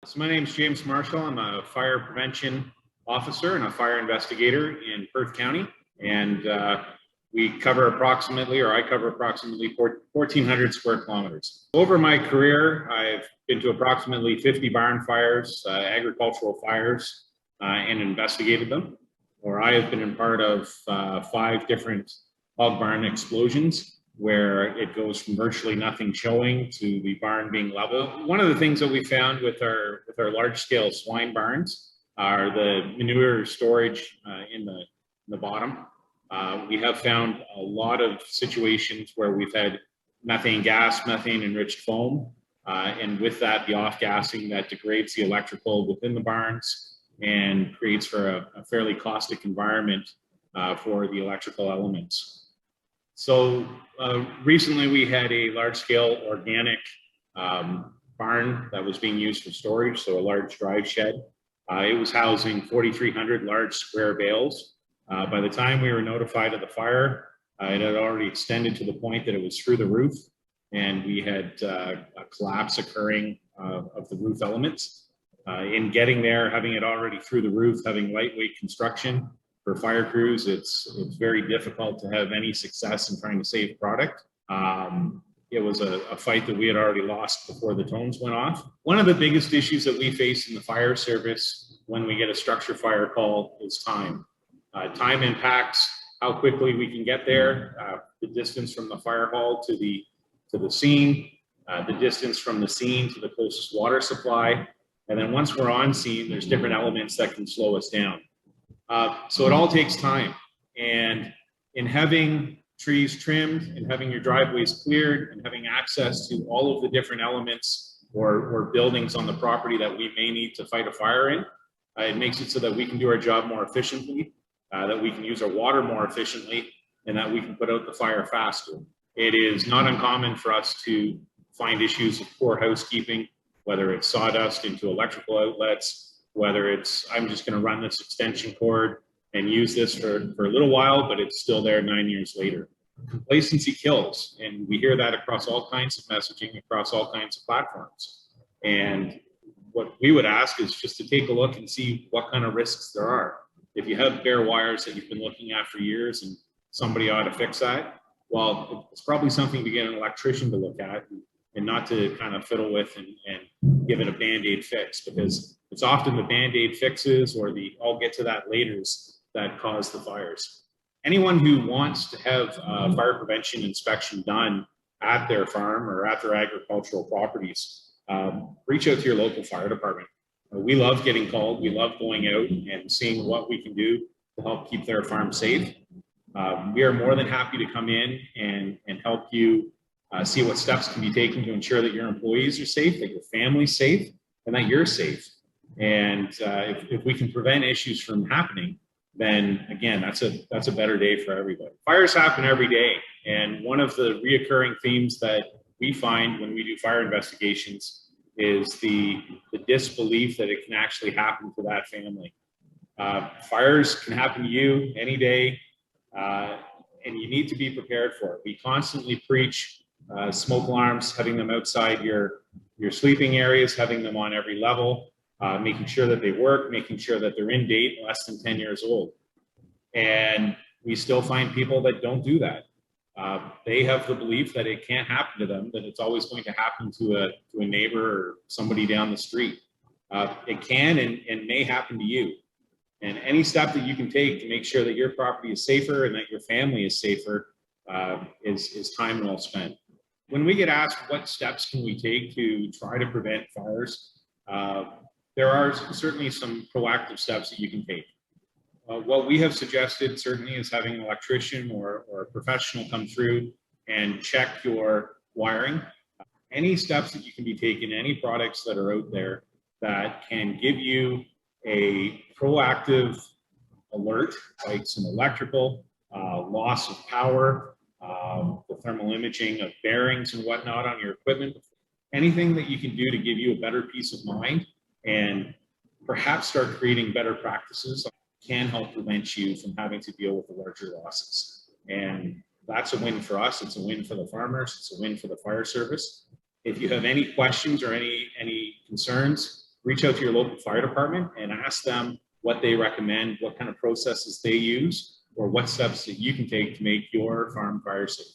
So my name is James Marshall. I'm a fire prevention officer and a fire investigator in Perth County. And we cover approximately, or I cover approximately 1,400 square kilometers. Over my career, I've been to approximately 50 barn fires, agricultural fires, and investigated them. Or I have been in part of 5 different hog barn explosions, where it goes from virtually nothing showing to the barn being level. One of the things that we found with our large scale swine barns are the manure storage in the bottom. We have found a lot of situations where we've had methane gas, methane enriched foam, and with that, the off gassing that degrades the electrical within the barns and creates for a fairly caustic environment for the electrical elements. So recently we had a large-scale organic barn that was being used for storage, so a large drive shed. It was housing 4,300 large square bales. By the time we were notified of the fire, it had already extended to the point that it was through the roof, and we had a collapse occurring of the roof elements. In getting there, having it already through the roof, having lightweight construction, for fire crews, it's very difficult to have any success in trying to save product. It was a fight that we had already lost before the tones went off. One of the biggest issues that we face in the fire service when we get a structure fire call is time. Time impacts how quickly we can get there, the distance from the fire hall to the scene, the distance from the scene to the closest water supply. And then once we're on scene, there's different elements that can slow us down. So it all takes time, and in having trees trimmed and having your driveways cleared and having access to all of the different elements or buildings on the property that we may need to fight a fire in, it makes it so that we can do our job more efficiently, that we can use our water more efficiently, and that we can put out the fire faster. It is not uncommon for us to find issues of poor housekeeping, whether it's sawdust into electrical outlets, whether it's, I'm just going to run this extension cord and use this for a little while, but it's still there 9 years later. Complacency kills, and we hear that across all kinds of messaging, across all kinds of platforms. And what we would ask is just to take a look and see what kind of risks there are. If you have bare wires that you've been looking at for years and somebody ought to fix that, well, it's probably something to get an electrician to look at and not to kind of fiddle with and give it a Band-Aid fix, because it's often the Band-Aid fixes or the I'll get to that laters that cause the fires. Anyone who wants to have fire prevention inspection done at their farm or at their agricultural properties, reach out to your local fire department. We love getting called. We love going out and seeing what we can do to help keep their farm safe. We are more than happy to come in and help you see what steps can be taken to ensure that your employees are safe, that your family's safe, and that you're safe. And if we can prevent issues from happening, then again, that's a better day for everybody. Fires happen every day, and one of the reoccurring themes that we find when we do fire investigations is the disbelief that it can actually happen to that family. Fires can happen to you any day, and you need to be prepared for it. We constantly preach smoke alarms, having them outside your sleeping areas, having them on every level, making sure that they work, making sure that they're in date, less than 10 years old. And we still find people that don't do that. They have the belief that it can't happen to them, that it's always going to happen to a neighbor or somebody down the street. It can and may happen to you. And any step that you can take to make sure that your property is safer and that your family is safer is time well spent. When we get asked what steps can we take to try to prevent fires, there are certainly some proactive steps that you can take. What we have suggested certainly is having an electrician or a professional come through and check your wiring. Any steps that you can be taking, any products that are out there that can give you a proactive alert, like some electrical, loss of power, the thermal imaging of bearings and whatnot on your equipment, anything that you can do to give you a better peace of mind and perhaps start creating better practices can help prevent you from having to deal with the larger losses. And that's a win for us. It's a win for the farmers. It's a win for the fire service. If you have any questions or any concerns, reach out to your local fire department and ask them what they recommend, what kind of processes they use, or what steps that you can take to make your farm fire safe.